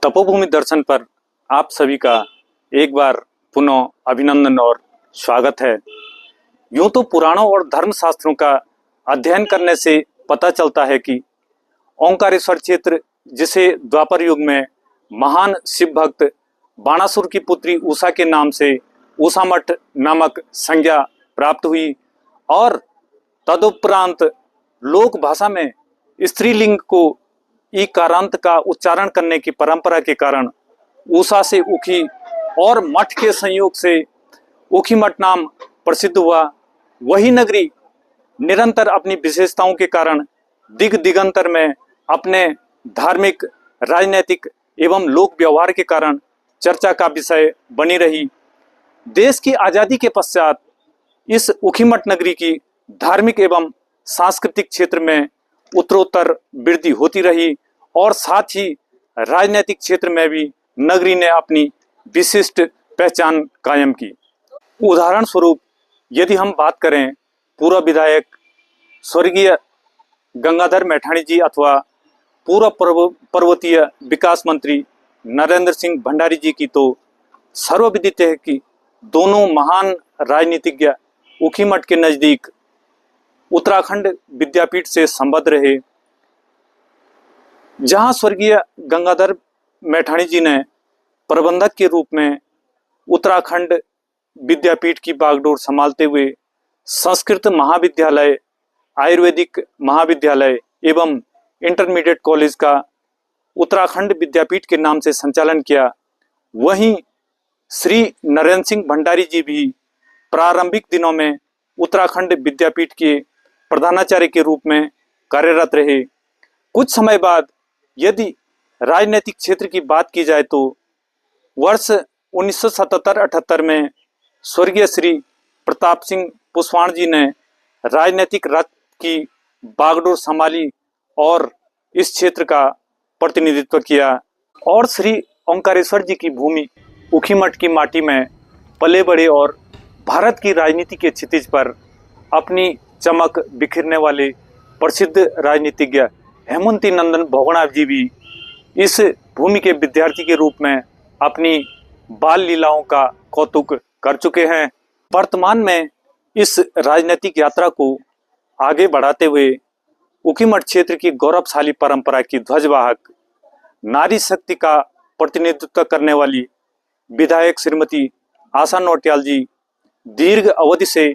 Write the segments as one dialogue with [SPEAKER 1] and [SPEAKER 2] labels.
[SPEAKER 1] तपोभूमि दर्शन पर आप सभी का एक बार पुनः अभिनंदन और स्वागत है। यूं तो पुराणों और धर्म शास्त्रों का अध्ययन करने से पता चलता है कि ओंकारेश्वर क्षेत्र, जिसे द्वापर युग में महान शिव भक्त बाणासुर की पुत्री उषा के नाम से उषा मठ नामक संज्ञा प्राप्त हुई और तदुपरांत लोक भाषा में स्त्रीलिंग को ईकारांत का उच्चारण करने की परंपरा के कारण उषा से उखी और मठ के संयोग से उखी मठ नाम प्रसिद्ध हुआ। वही नगरी निरंतर अपनी विशेषताओं के कारण दिग दिगंतर में अपने धार्मिक, राजनीतिक एवं लोक व्यवहार के कारण चर्चा का विषय बनी रही। देश की आजादी के पश्चात इस उखीमठ नगरी की धार्मिक एवं सांस्कृतिक क्षेत्र में उत्तरोत्तर वृद्धि होती रही और साथ ही राजनीतिक क्षेत्र में भी नगरी ने अपनी विशिष्ट पहचान कायम की। उदाहरण स्वरूप यदि हम बात करें पूर्व विधायक स्वर्गीय गंगाधर मैठाणी जी अथवा पूर्व पर्वतीय विकास मंत्री नरेंद्र सिंह भंडारी जी की, तो सर्वविदित है कि दोनों महान राजनीतिज्ञ उखीमठ के नजदीक उत्तराखंड विद्यापीठ से संबद्ध रहे, जहां स्वर्गीय गंगाधर मैठाणी जी ने प्रबंधक के रूप में उत्तराखंड विद्यापीठ की बागडोर संभालते हुए संस्कृत महाविद्यालय, आयुर्वेदिक महाविद्यालय एवं इंटरमीडिएट कॉलेज का उत्तराखंड विद्यापीठ के नाम से संचालन किया। वहीं श्री नरेंद्र सिंह भंडारी जी भी प्रारंभिक दिनों में उत्तराखंड विद्यापीठ के प्रधानाचार्य के रूप में कार्यरत रहे। कुछ समय बाद यदि राजनीतिक क्षेत्र की बात की जाए तो वर्ष 1977-78 में स्वर्गीय श्री प्रताप सिंह पुष्पाण जी ने राजनीतिक रथ की बागडोर संभाली और इस क्षेत्र का प्रतिनिधित्व किया और श्री ओंकारेश्वर जी की भूमि उखीमठ की माटी में पले बढ़े और भारत की राजनीति के क्षितिज पर अपनी चमक बिखेरने वाले प्रसिद्ध राजनीतिज्ञ हेमंती नंदन बहुगुणा जी भी इस भूमि के विद्यार्थी के रूप में अपनी बाल लीलाओं का कौतुक कर चुके हैं। वर्तमान में इस राजनीतिक यात्रा को आगे बढ़ाते हुए उखीमठ क्षेत्र की गौरवशाली परंपरा की ध्वजवाहक, नारी शक्ति का प्रतिनिधित्व करने वाली विधायक श्रीमती आशा नौटियाल जी दीर्घ अवधि से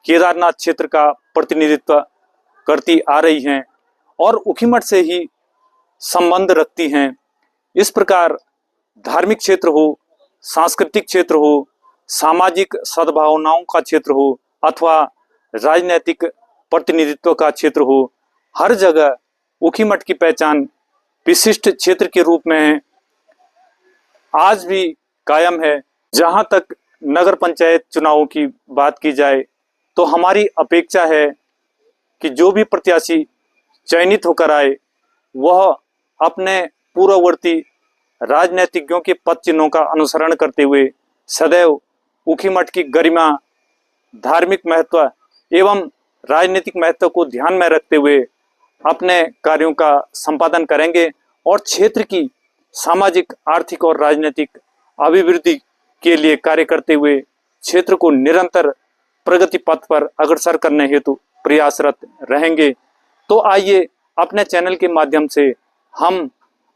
[SPEAKER 1] केदारनाथ क्षेत्र का प्रतिनिधित्व करती आ रही हैं और उखीमठ से ही संबंध रखती हैं। इस प्रकार धार्मिक क्षेत्र हो, सांस्कृतिक क्षेत्र हो, सामाजिक सद्भावनाओं का क्षेत्र हो अथवा राजनीतिक प्रतिनिधित्व का क्षेत्र हो, हर जगह उखीमठ की पहचान विशिष्ट क्षेत्र के रूप में आज भी कायम है। जहां तक नगर पंचायत चुनावों की बात की जाए तो हमारी अपेक्षा है कि जो भी प्रत्याशी चयनित होकर आए वह अपने पूर्ववर्ती राजनीतिज्ञों के पद चिन्हों का अनुसरण करते हुए सदैव उखीमठ की गरिमा, धार्मिक महत्व एवं राजनीतिक महत्व को ध्यान में रखते हुए अपने कार्यों का संपादन करेंगे और क्षेत्र की सामाजिक, आर्थिक और राजनीतिक अभिवृद्धि के लिए कार्य करते हुए क्षेत्र को निरंतर प्रगति पथ पर अग्रसर करने हेतु प्रयासरत रहेंगे। तो आइए अपने चैनल के माध्यम से हम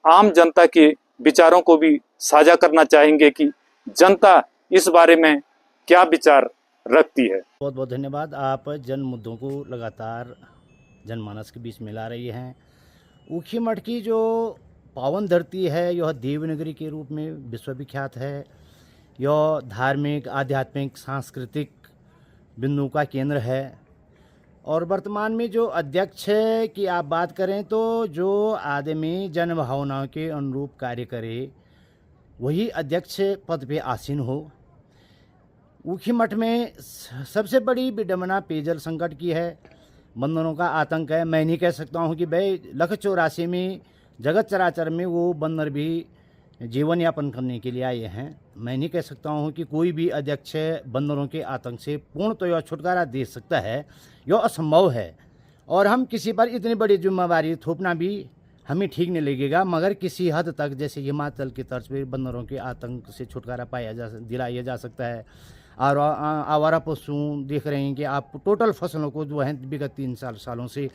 [SPEAKER 1] आम जनता के विचारों को भी साझा करना चाहेंगे कि जनता इस बारे में क्या विचार रखती है।
[SPEAKER 2] बहुत बहुत धन्यवाद। आप जन मुद्दों को लगातार जनमानस के बीच में ला रही हैं। उखीमठ की जो पावन धरती है यह देवनगरी के रूप में विश्वविख्यात है। यह धार्मिक, आध्यात्मिक, सांस्कृतिक बिंदु का केंद्र है और वर्तमान में जो अध्यक्ष की आप बात करें तो जो आदमी जन भावनाओं के अनुरूप कार्य करे वही अध्यक्ष पद पे आसीन हो। उखीमठ में सबसे बड़ी विडंबना पेयजल संकट की है, बंदरों का आतंक है। मैं नहीं कह सकता हूँ कि भाई 184 में जगत चराचर में वो बंदर भी जीवन यापन करने के लिए आए हैं। मैं नहीं कह सकता हूँ कि कोई भी अध्यक्ष बंदरों के आतंक से पूर्णतः छुटकारा दे सकता है, यह असंभव है। और हम किसी पर इतनी बड़ी जिम्मेवारी थोपना भी हमें ठीक नहीं लगेगा, मगर किसी हद तक जैसे हिमाचल की तर्ज पर बंदरों के आतंक से छुटकारा दिलाया जा सकता है। और आवारा पशु देख रहे हैं कि आप टोटल फसलों को जो है विगत 3 सालों से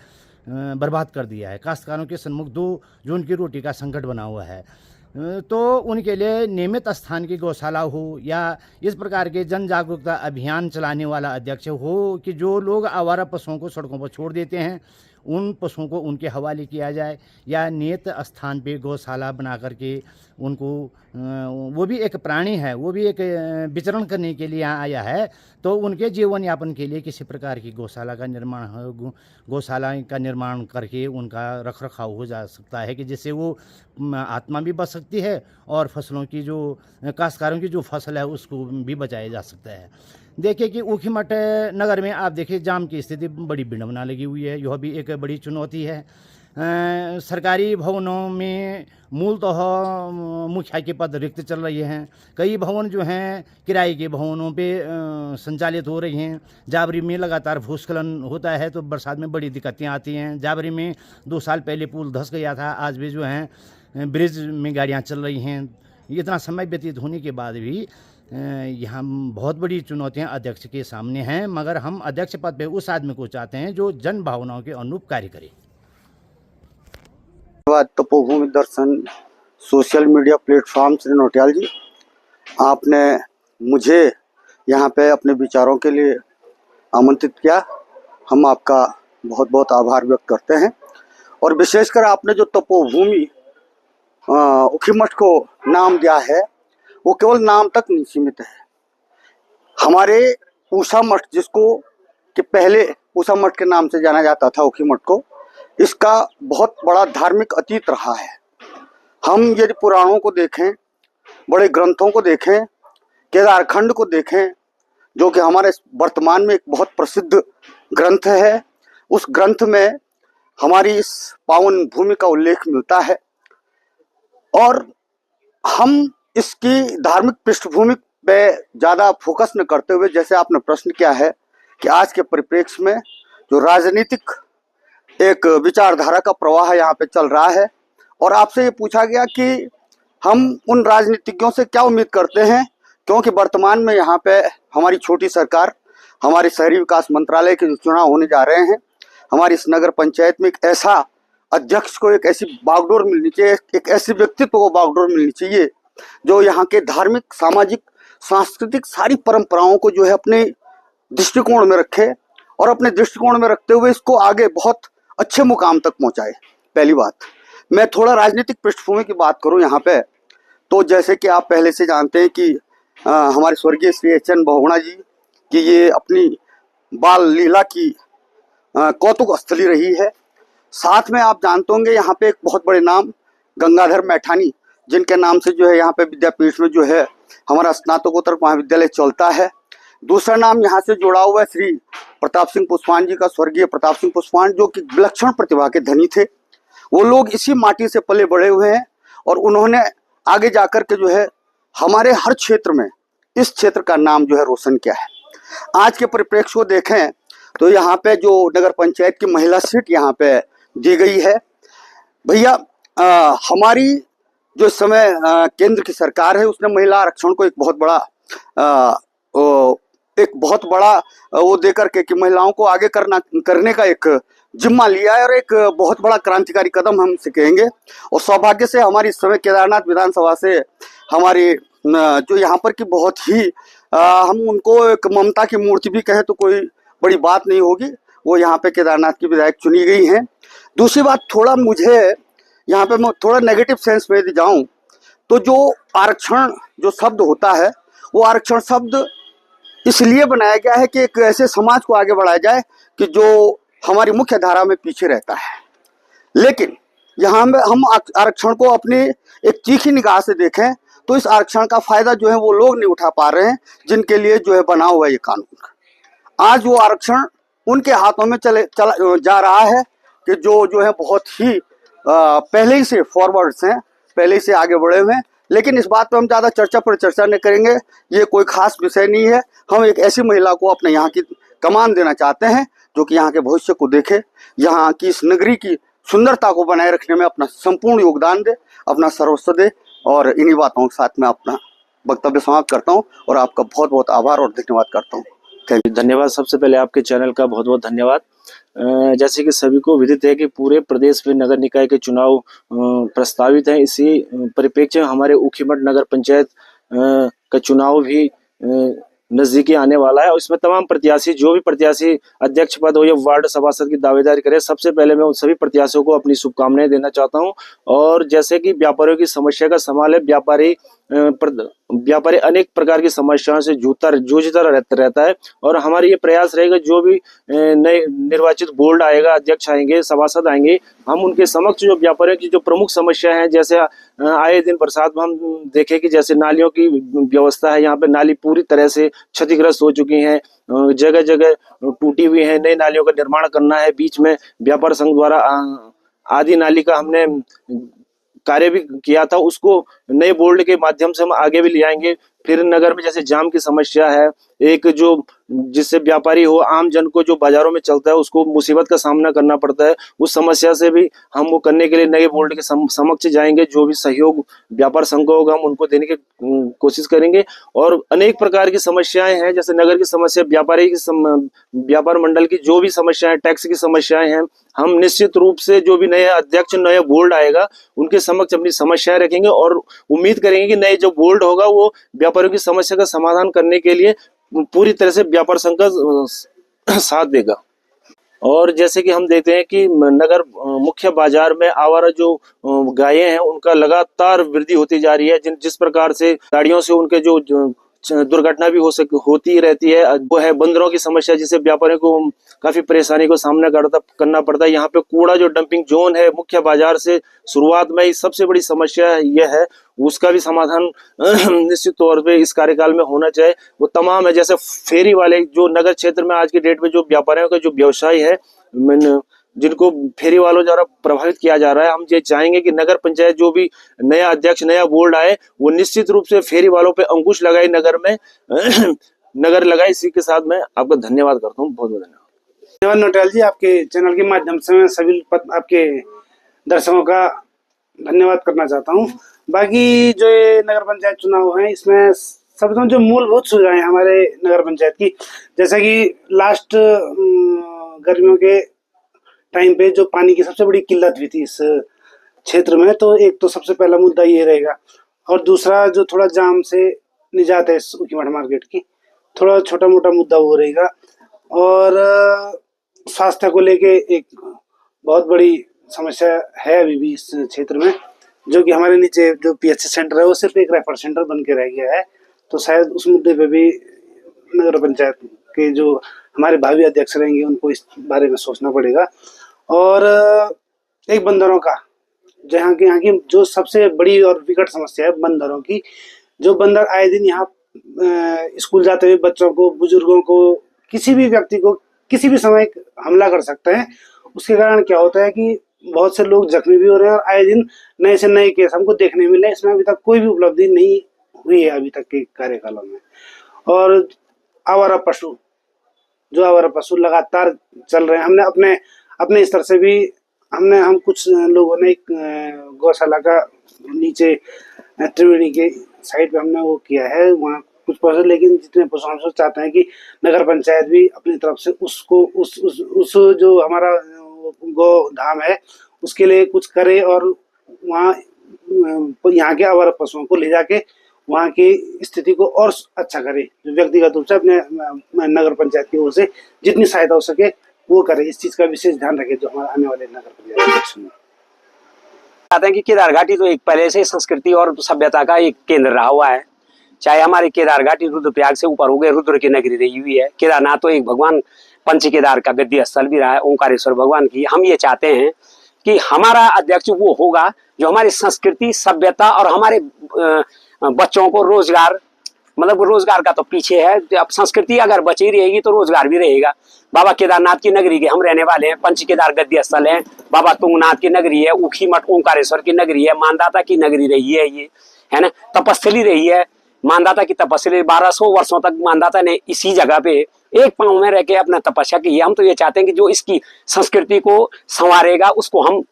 [SPEAKER 2] बर्बाद कर दिया है। काश्तकारों के सन्मुख 2 जून की रोटी का संकट बना हुआ है। तो उनके लिए नियमित स्थान की गौशाला हो या इस प्रकार के जन जागरूकता अभियान चलाने वाला अध्यक्ष हो कि जो लोग आवारा पशुओं को सड़कों पर छोड़ देते हैं उन पशुओं को उनके हवाले किया जाए, या नियत स्थान पे गौशाला बना करके उनको वो भी एक प्राणी है, वो भी एक विचरण करने के लिए यहाँ आया है, तो उनके जीवन यापन के लिए किसी प्रकार की गौशाला का निर्माण हो, गौशाला का निर्माण करके उनका रख रखाव हो जा सकता है कि जिससे वो आत्मा भी बच सकती है और फसलों की जो काश्तकारों की जो फसल है उसको भी बचाया जा सकता है। देखिए कि ऊखीमठ नगर में आप देखिए जाम की स्थिति बड़ी विडंबना लगी हुई है, यह भी एक बड़ी चुनौती है। सरकारी भवनों में मूलतः मुखिया के पद रिक्त चल रहे हैं। कई भवन जो हैं किराए के भवनों पे संचालित हो रही हैं। जाबरी में लगातार भूस्खलन होता है तो बरसात में बड़ी दिक्कतें आती हैं। जाबरी में 2 साल पहले पुल धंस गया था, आज भी जो है ब्रिज में गाड़ियाँ चल रही हैं। इतना समय व्यतीत होने के बाद भी यहाँ बहुत बड़ी चुनौतियाँ अध्यक्ष के सामने हैं, मगर हम अध्यक्ष पद पे उस आदमी को चाहते हैं जो जन भावनाओं के अनुरूप कार्य करे।
[SPEAKER 3] धन्यवाद Tapobhumi Darshan social media platform Shri Nautiyal ji, आपने मुझे यहाँ पे अपने विचारों के लिए आमंत्रित किया। हम आपका बहुत बहुत आभार व्यक्त करते हैं। और विशेषकर आपने जो तपोभूमि ऊखीमठ को नाम दिया है वो केवल नाम तक नहीं सीमित है। हमारे ऊषा मठ, जिसको कि पहले ऊषा मठ के नाम से जाना जाता था ऊखीमठ को, इसका बहुत बड़ा धार्मिक अतीत रहा है। हम यदि पुराणों को देखें, बड़े ग्रंथों को देखें, केदारखंड को देखें जो कि हमारे वर्तमान में एक बहुत प्रसिद्ध ग्रंथ है, उस ग्रंथ में हमारी इस पावन भूमि का उल्लेख मिलता है। और हम इसकी धार्मिक पृष्ठभूमि पे ज़्यादा फोकस न करते हुए, जैसे आपने प्रश्न किया है कि आज के परिप्रेक्ष्य में जो राजनीतिक एक विचारधारा का प्रवाह यहाँ पे चल रहा है, और आपसे ये पूछा गया कि हम उन राजनीतिज्ञों से क्या उम्मीद करते हैं, क्योंकि वर्तमान में यहाँ पे हमारी छोटी सरकार, हमारे शहरी विकास मंत्रालय के जो चुनाव होने जा रहे हैं, हमारी इस नगर पंचायत में एक ऐसा अध्यक्ष को एक ऐसी बागडोर मिलनी चाहिए, एक ऐसे व्यक्तित्व को बागडोर मिलनी चाहिए जो यहाँ के धार्मिक, सामाजिक, सांस्कृतिक सारी परंपराओं को जो है अपने दृष्टिकोण में रखे और अपने दृष्टिकोण में रखते हुए इसको आगे बहुत अच्छे मुकाम तक पहुंचाए। पहली बात, मैं थोड़ा राजनीतिक पृष्ठभूमि की बात करूं यहाँ पे, तो जैसे कि आप पहले से जानते हैं कि हमारे स्वर्गीय श्री एच.एन. बहुगुणा जी की ये अपनी बाल लीला की कौतुक स्थली रही है। साथ में आप जानते होंगे यहाँ पे एक बहुत बड़े नाम गंगाधर मैठानी, जिनके नाम से जो है यहाँ पे विद्यापीठ में जो है हमारा स्नातकोत्तर महाविद्यालय चलता है। दूसरा नाम यहाँ से जुड़ा हुआ है श्री प्रताप सिंह पुष्पान जी का, स्वर्गीय प्रताप सिंह पुष्पान, जो कि विलक्षण प्रतिभा के धनी थे। वो लोग इसी माटी से पले बड़े हुए हैं और उन्होंने आगे जाकर के जो है हमारे हर क्षेत्र में इस क्षेत्र का नाम जो है रोशन किया है। आज के परिप्रेक्ष्य को देखें तो यहाँ पे जो नगर पंचायत की महिला सीट यहाँ पे दी गई है, भैया हमारी जो इस समय केंद्र की सरकार है उसने महिला आरक्षण को एक बहुत बड़ा वो देकर के कि महिलाओं को आगे करने का एक जिम्मा लिया है, और एक बहुत बड़ा क्रांतिकारी कदम हम इसे कहेंगे। और सौभाग्य से हमारी इस समय केदारनाथ विधानसभा से हमारी जो यहाँ पर की बहुत ही हम उनको एक ममता की मूर्ति भी कहें तो कोई बड़ी बात नहीं होगी, वो यहाँ पे केदारनाथ की विधायक चुनी गई हैं। दूसरी बात, थोड़ा मुझे यहाँ पे मैं थोड़ा नेगेटिव सेंस में यदि जाऊँ तो जो आरक्षण जो शब्द होता है वो आरक्षण शब्द इसलिए बनाया गया है कि एक ऐसे समाज को आगे बढ़ाया जाए कि जो हमारी मुख्य धारा में पीछे रहता है। लेकिन यहाँ में हम आरक्षण को अपनी एक तीखी निगाह से देखें तो इस आरक्षण का फायदा जो है वो लोग नहीं उठा पा रहे हैं जिनके लिए जो है बना हुआ ये कानून। आज वो आरक्षण उनके हाथों में चला जा रहा है कि जो है बहुत ही पहले ही से फॉरवर्ड्स हैं, पहले ही से आगे बढ़े हुए हैं, लेकिन इस बात पर हम ज़्यादा चर्चा पर चर्चा नहीं करेंगे, ये कोई खास विषय नहीं है। हम एक ऐसी महिला को अपने यहाँ की कमान देना चाहते हैं जो कि यहाँ के भविष्य को देखे, यहाँ की इस नगरी की सुंदरता को बनाए रखने में अपना संपूर्ण योगदान दे, अपना सर्वस्व दे। और इन्हीं बातों के साथ मैं अपना वक्तव्य समाप्त करता हूँ और आपका बहुत बहुत आभार और धन्यवाद करता हूँ।
[SPEAKER 4] धन्यवाद। सबसे पहले आपके चैनल का बहुत बहुत धन्यवाद। जैसे कि सभी को विदित है कि पूरे प्रदेश में नगर निकाय के चुनाव प्रस्तावित हैं। इसी परिप्रेक्ष्य में हमारे ऊखीमठ नगर पंचायत का चुनाव भी नजदीकी आने वाला है और इसमें तमाम प्रत्याशी, जो भी प्रत्याशी अध्यक्ष पद हो या वार्ड सभासद की दावेदारी करे, सबसे पहले मैं उन सभी प्रत्याशियों को अपनी शुभकामनाएं देना चाहता हूं। और जैसे कि व्यापारियों की समस्या का सवाल है, व्यापारी अनेक प्रकार की समस्याओं से जूझता रहता है और हमारा ये प्रयास रहेगा, जो भी नए निर्वाचित बोर्ड आएगा, अध्यक्ष आएंगे, सभासद आएंगे, हम उनके समक्ष जो व्यापारियों की जो प्रमुख समस्या है, जैसे आए दिन बरसात में हम देखें कि जैसे नालियों की व्यवस्था है, यहाँ पे नाली पूरी तरह से क्षतिग्रस्त हो चुकी हैं, जगह जगह टूटी हुई है, नई नालियों का निर्माण करना है। बीच में व्यापार संघ द्वारा आदि नाली का हमने कार्य भी किया था, उसको नए बोर्ड के माध्यम से हम आगे भी ले आएंगे। फिर नगर में जैसे जाम की समस्या है, एक जो जिससे व्यापारी हो, आम जन को जो बाजारों में चलता है उसको मुसीबत का सामना करना पड़ता है, उस समस्या से भी हम वो करने के लिए नए बोर्ड के समक्ष जाएंगे। जो भी सहयोग व्यापार संघ होगा हम उनको देने की कोशिश करेंगे। और अनेक प्रकार की समस्याएं हैं, जैसे नगर की समस्या, व्यापार मंडल की जो भी समस्याएं, टैक्स की समस्याएं हैं, हम निश्चित रूप से जो भी नया अध्यक्ष, नया बोर्ड आएगा उनके समक्ष अपनी समस्याएं रखेंगे और उम्मीद करेंगे कि नए जो बोर्ड होगा वो व्यापारियों की समस्या का समाधान करने के लिए पूरी तरह से व्यापार संघ का साथ देगा। और जैसे कि हम देखते हैं कि नगर मुख्य बाजार में आवारा जो गायें हैं उनका लगातार वृद्धि होती जा रही है। जिस प्रकार से गाड़ियों से उनके जो दुर्घटना भी होती रहती है, वो है बंदरों की समस्या, जिससे व्यापारियों को काफी परेशानी को सामना करना पड़ता है। यहाँ पे कूड़ा जो डंपिंग जोन है मुख्य बाजार से शुरुआत में ही सबसे बड़ी समस्या यह है, उसका भी समाधान निश्चित तौर पे इस कार्यकाल में होना चाहिए। वो तमाम है, जैसे फेरी वाले जो नगर क्षेत्र में आज की डेट में जो व्यापारियों का जो व्यवसाय है, जिनको फेरी वालों द्वारा प्रभावित किया जा रहा है, हम ये चाहेंगे कि नगर पंचायत जो भी नया अध्यक्ष, नया बोर्ड आए, वो निश्चित रूप से फेरी वालों पे अंकुश लगाए नगर में नगर लगाए। इसी के साथ मैं आपका धन्यवाद करता हूँ। बहुत बहुत धन्यवाद
[SPEAKER 5] नौटियाल जी। आपके चैनल के माध्यम से मैं सभी आपके दर्शकों का धन्यवाद करना चाहता हूँ। बाकी जो ये नगर पंचायत चुनाव है, इसमें सबसे जो मूलभूत सुविधाएं हमारे नगर पंचायत की, जैसा कि लास्ट गर्मियों के टाइम पे जो पानी की सबसे बड़ी किल्लत हुई थी इस क्षेत्र में, तो एक तो सबसे पहला मुद्दा ये रहेगा। और दूसरा जो थोड़ा जाम से निजात है इस ऊखीमठ मार्केट की, थोड़ा छोटा मोटा मुद्दा वो रहेगा। और स्वास्थ्य को लेके एक बहुत बड़ी समस्या है अभी भी इस क्षेत्र में, जो कि हमारे नीचे जो पीएचसी सेंटर है वो सिर्फ एक रेफर सेंटर बन के रह गया है। तो शायद उस मुद्दे पे भी नगर पंचायत के जो हमारे भावी अध्यक्ष रहेंगे उनको इस बारे में सोचना पड़ेगा। और एक बंदरों का, यहाँ की जो सबसे बड़ी और विकट समस्या है बंदरों की, जो बंदर आए दिन यहाँ स्कूल जाते हुए बच्चों को, बुजुर्गों को, किसी भी व्यक्ति को किसी भी समय हमला कर सकते हैं। उसके कारण क्या होता है कि बहुत से लोग जख्मी भी हो रहे हैं और आए दिन नए से नए केस हमको देखने मिले। इसमें अभी तक कोई भी उपलब्धि नहीं हुई है अभी तक के कार्यकालों में। और आवारा पशु, जो आवारा पशु लगातार चल रहे हैं, हमने अपने स्तर से भी हम कुछ लोगों ने एक गौशाला का नीचे त्रिवेणी के साइड पे हमने वो किया है, वहाँ कुछ पशु, लेकिन जितने पशु हम चाहते हैं कि नगर पंचायत भी अपनी तरफ से उसको उस जो हमारा गौ धाम है उसके लिए कुछ करे और वहाँ यहाँ के आवारा पशुओं को ले जाके वहाँ की स्थिति को और अच्छा करे। जो व्यक्तिगत रूप से अपने नगर पंचायत की ओर से जितनी सहायता हो सके वो करे, इस चीज का विशेष ध्यान रखे जो हमारे आने वाले नगर पंचायत इलेक्शन में।
[SPEAKER 6] चाहते हैं कि केदार घाटी तो एक पहले से संस्कृति और सभ्यता का एक केंद्र रहा हुआ है। चाहे हमारे केदार घाटी रुद्रप्रयाग से ऊपर हो गए, रुद्र की नगरी रही हुई है। केदारनाथ तो एक भगवान पंच केदार का गद्दी स्थल भी रहा है, ओंकारेश्वर भगवान की। हम ये चाहते हैं कि हमारा अध्यक्ष वो होगा जो हमारी संस्कृति, सभ्यता और हमारे बच्चों को रोजगार, मतलब रोजगार का तो पीछे है, अब संस्कृति अगर बची रहेगी तो रोजगार भी रहेगा। बाबा केदारनाथ की नगरी के हम रहने वाले हैं, पंच केदार गद्दी स्थल है, बाबा तुंगनाथ की नगरी है, ऊखीमठ ओंकारेश्वर की नगरी है, मानदाता की नगरी रही है ये, है ना, तपस्या रही है। मानदाता की तपस्या 1200 वर्षों तक मानदाता ने इसी जगह पे एक पांव में रह के अपना तपस्या की है। हम तो ये चाहते हैं कि जो इसकी संस्कृति को संवारेगा उसको हम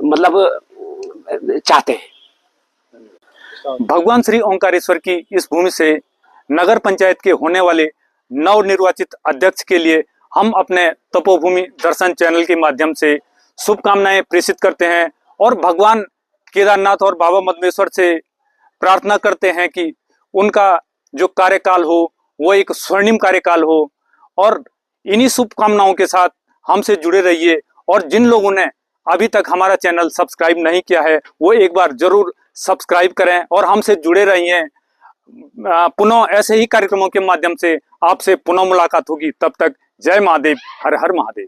[SPEAKER 6] मतलब चाहते हैं।
[SPEAKER 1] भगवान श्री ओंकारेश्वर की इस भूमि से नगर पंचायत के होने वाले नवनिर्वाचित अध्यक्ष के लिए हम अपने तपोभूमि दर्शन चैनल के माध्यम से शुभकामनाएं प्रेषित करते हैं और भगवान केदारनाथ और बाबा मदमेश्वर से प्रार्थना करते हैं कि उनका जो कार्यकाल हो वो एक स्वर्णिम कार्यकाल हो। और इन्हीं शुभकामनाओं के साथ हमसे जुड़े रहिए और जिन लोगों ने अभी तक हमारा चैनल सब्सक्राइब नहीं किया है वो एक बार जरूर सब्सक्राइब करें और हमसे जुड़े रहिए। पुनः ऐसे ही कार्यक्रमों के माध्यम से आपसे पुनः मुलाकात होगी। तब तक जय महादेव, हर हर महादेव।